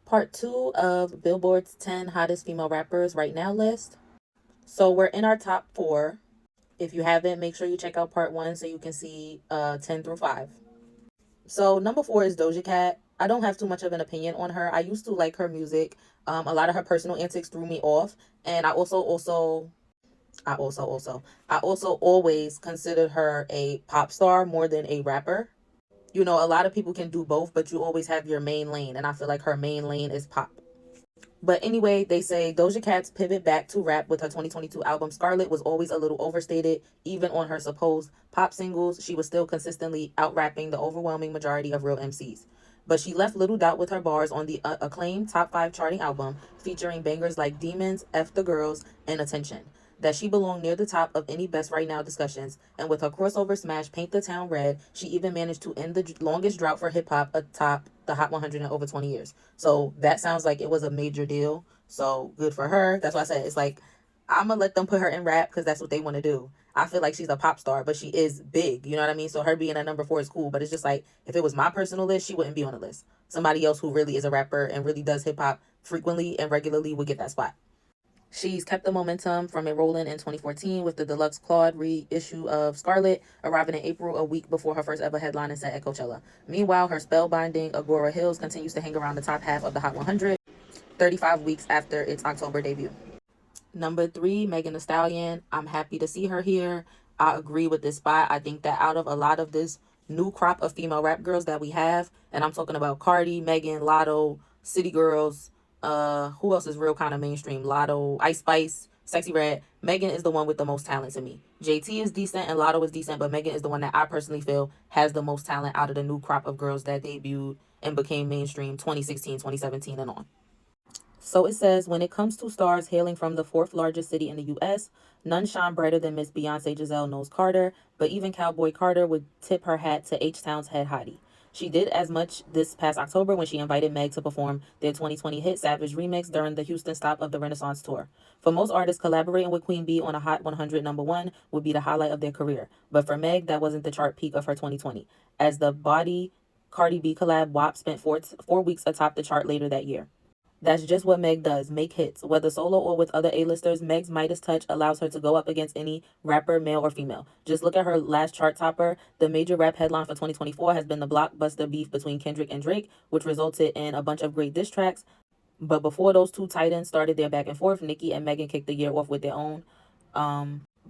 Part 2 of Billboard's 10 hottest female rappers right now list. So we're in our top 4. If you haven't, make sure you check out part 1 so you can see 10 through 5. So number 4 is Doja Cat. I don't have too much of an opinion on her. I used to like her music. A lot of her personal antics threw me off, and I also always considered her a pop star more than a rapper. You know, a lot of people can do both, but you always have your main lane, and I feel like her main lane is pop. But anyway, they say Doja Cat's pivot back to rap with her 2022 album Scarlet was always a little overstated. Even on her supposed pop singles, she was still consistently out rapping the overwhelming majority of real MCs. But she left little doubt with her bars on the acclaimed top 5 charting album, featuring bangers like Demons, F the Girls, and Attention, that she belonged near the top of any best right now discussions. And with her crossover smash Paint the Town Red, she even managed to end the longest drought for hip hop atop the Hot 100 in over 20 years. So that sounds like it was a major deal. So good for her. That's why I said it's like I'm gonna let them put her in rap because that's what they want to do. I feel like she's a pop star, but she is big. You know what I mean? So her being at number 4 is cool. But it's just like if it was my personal list, she wouldn't be on the list. Somebody else who really is a rapper and really does hip hop frequently and regularly would get that spot. She's kept the momentum from enrolling in 2014 with the deluxe Claude reissue of Scarlet, arriving in April, a week before her first ever headlining set at Coachella. Meanwhile, her spellbinding Agora Hills continues to hang around the top half of the Hot 100, 35 weeks after its October debut. Number 3, Megan Thee Stallion. I'm happy to see her here. I agree with this spot. I think that out of a lot of this new crop of female rap girls that we have, and I'm talking about Cardi, Megan, Lotto, City Girls, who else is real kind of mainstream? Lotto, Ice Spice, Sexy Red. Megan is the one with the most talent to me. JT is decent and Lotto is decent, but Megan is the one that I personally feel has the most talent out of the new crop of girls that debuted and became mainstream 2016, 2017 and on. So it says, when it comes to stars hailing from the 4th largest city in the U.S., none shine brighter than Miss Beyonce Giselle Knowles Carter, but even Cowboy Carter would tip her hat to H-Town's head hottie. She did as much this past October when she invited Meg to perform their 2020 hit Savage remix during the Houston stop of the Renaissance Tour. For most artists, collaborating with Queen Bee on a Hot 100 #1 would be the highlight of their career. But for Meg, that wasn't the chart peak of her 2020, as the Body Cardi B collab WAP spent 4 weeks atop the chart later that year. That's just what Meg does, make hits. Whether solo or with other A-listers, Meg's Midas touch allows her to go up against any rapper, male or female. Just look at her last chart topper. The major rap headline for 2024 has been the blockbuster beef between Kendrick and Drake, which resulted in a bunch of great diss tracks. But before those two titans started their back and forth, Nicki and Megan kicked the year off with their own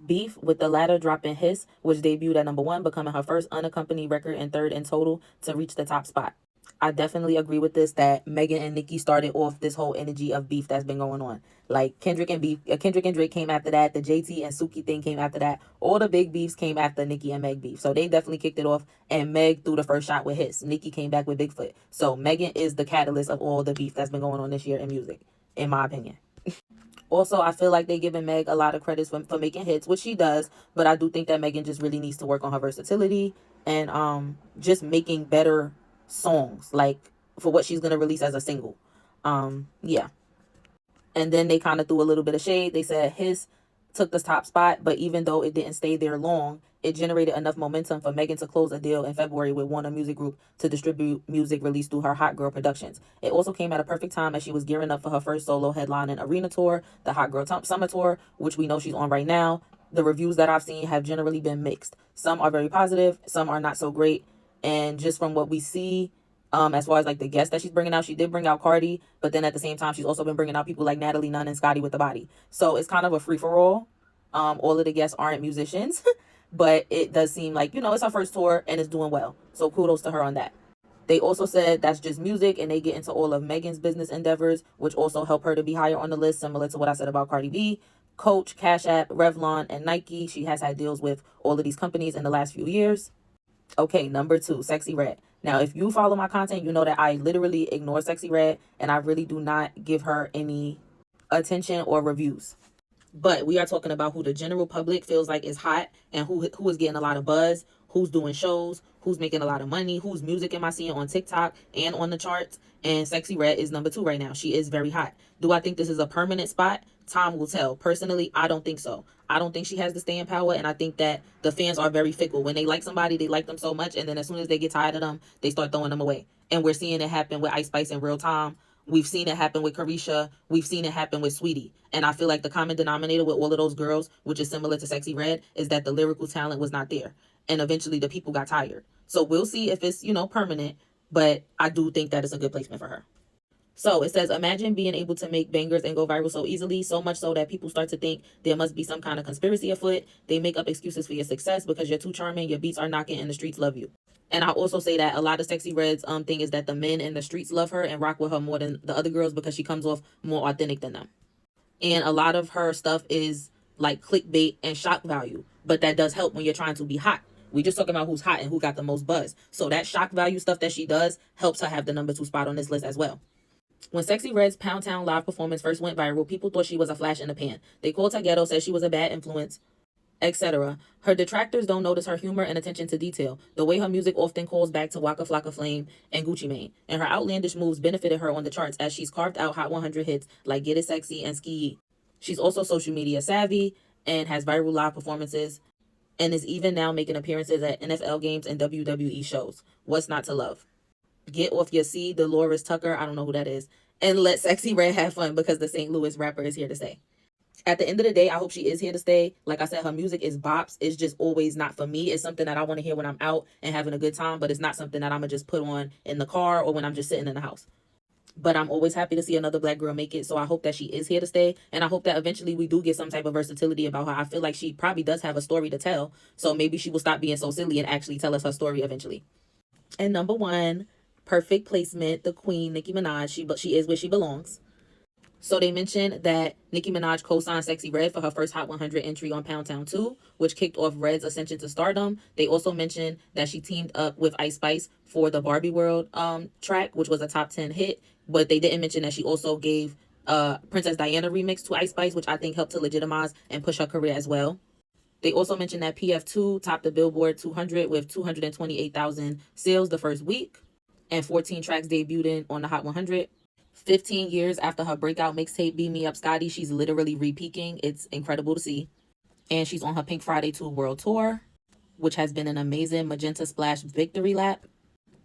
beef, with the latter dropping Hiss, which debuted at #1, becoming her first unaccompanied record and third in total to reach the top spot. I definitely agree with this, that Megan and Nicki started off this whole energy of beef that's been going on. Like Kendrick and Drake came after that. The JT and Suki thing came after that. All the big beefs came after Nicki and Meg beef. So they definitely kicked it off. And Meg threw the first shot with Hiss. Nicki came back with Bigfoot. So Megan is the catalyst of all the beef that's been going on this year in music, in my opinion. Also, I feel like they giving Meg a lot of credits for making hits, which she does. But I do think that Megan just really needs to work on her versatility and just making better songs, like for what she's gonna release as a single. Yeah. And then they kind of threw a little bit of shade. They said his took the top spot, but even though it didn't stay there long, it generated enough momentum for Megan to close a deal in February with Warner Music Group to distribute music released through her Hot Girl Productions. It also came at a perfect time as she was gearing up for her first solo headline and arena tour, the Hot Girl Summer Tour, which we know she's on right now. The reviews that I've seen have generally been mixed. Some are very positive, some are not so great. And just from what we see, as far as like the guests that she's bringing out, she did bring out Cardi, but then at the same time, she's also been bringing out people like Natalie Nunn and Scotty with the Body. So it's kind of a free for all. All of the guests aren't musicians, but it does seem like, it's her first tour and it's doing well. So kudos to her on that. They also said that's just music, and they get into all of Megan's business endeavors, which also help her to be higher on the list, similar to what I said about Cardi B. Coach, Cash App, Revlon, and Nike. She has had deals with all of these companies in the last few years. Okay, number 2, Sexy Red. Now, if you follow my content, you know that I literally ignore Sexy Red, and I really do not give her any attention or reviews. But we are talking about who the general public feels like is hot and who is getting a lot of buzz, who's doing shows, who's making a lot of money, whose music am I seeing on TikTok and on the charts. And Sexy Red is number 2 right now. She is very hot. Do I think this is a permanent spot? Time will tell. Personally, I don't think so. I don't think she has the staying power, and I think that the fans are very fickle. When they like somebody, they like them so much, and then as soon as they get tired of them, they start throwing them away. And we're seeing it happen with Ice Spice in real time, We've seen it happen with Carisha. We've seen it happen with Sweetie. And I feel like the common denominator with all of those girls, which is similar to Sexy Red, is that the lyrical talent was not there. And eventually the people got tired. So we'll see if it's, permanent. But I do think that it's a good placement for her. So it says, imagine being able to make bangers and go viral so easily, so much so that people start to think there must be some kind of conspiracy afoot. They make up excuses for your success because you're too charming, your beats are knocking, and the streets love you. And I also say that a lot of Sexy Red's thing is that the men in the streets love her and rock with her more than the other girls because she comes off more authentic than them. And a lot of her stuff is like clickbait and shock value, but that does help when you're trying to be hot. We just talking about who's hot and who got the most buzz. So that shock value stuff that she does helps her have the number 2 spot on this list as well. When Sexy Red's Pound Town live performance first went viral, people thought she was a flash in the pan. They called her ghetto, said she was a bad influence, etc. Her detractors don't notice her humor and attention to detail, the way her music often calls back to Waka Flocka Flame and Gucci Mane. And her outlandish moves benefited her on the charts as she's carved out Hot 100 hits like Get It Sexy and Ski. She's also social media savvy and has viral live performances and is even now making appearances at NFL games and WWE shows. What's not to love? Get off your C, Dolores Tucker, I don't know who that is, and let Sexy Red have fun because the St. Louis rapper is here to stay. At the end of the day, I hope she is here to stay. Like I said, her music is bops. It's just always not for me. It's something that I want to hear when I'm out and having a good time, but it's not something that I'm going to just put on in the car or when I'm just sitting in the house. But I'm always happy to see another black girl make it, so I hope that she is here to stay, and I hope that eventually we do get some type of versatility about her. I feel like she probably does have a story to tell, so maybe she will stop being so silly and actually tell us her story eventually. And number 1, perfect placement, the queen, Nicki Minaj. She is where she belongs. So they mentioned that Nicki Minaj co-signed Sexy Red for her first Hot 100 entry on Pound Town 2, which kicked off Red's ascension to stardom. They also mentioned that she teamed up with Ice Spice for the Barbie World track, which was a top 10 hit. But they didn't mention that she also gave Princess Diana remix to Ice Spice, which I think helped to legitimize and push her career as well. They also mentioned that PF2 topped the Billboard 200 with 228,000 sales the first week, and 14 tracks debuted on the Hot 100. 15 years after her breakout mixtape Beat Me Up Scotty, she's literally re-peaking. It's incredible to see. And she's on her Pink Friday 2 World Tour, which has been an amazing Magenta Splash victory lap,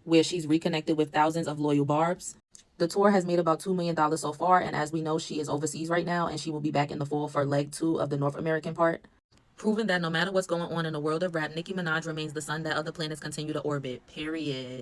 where she's reconnected with thousands of loyal barbs. The tour has made about $2 million so far, and as we know, she is overseas right now, and she will be back in the fall for leg 2 of the North American part, proving that no matter what's going on in the world of rap, Nicki Minaj remains the sun that other planets continue to orbit. Period.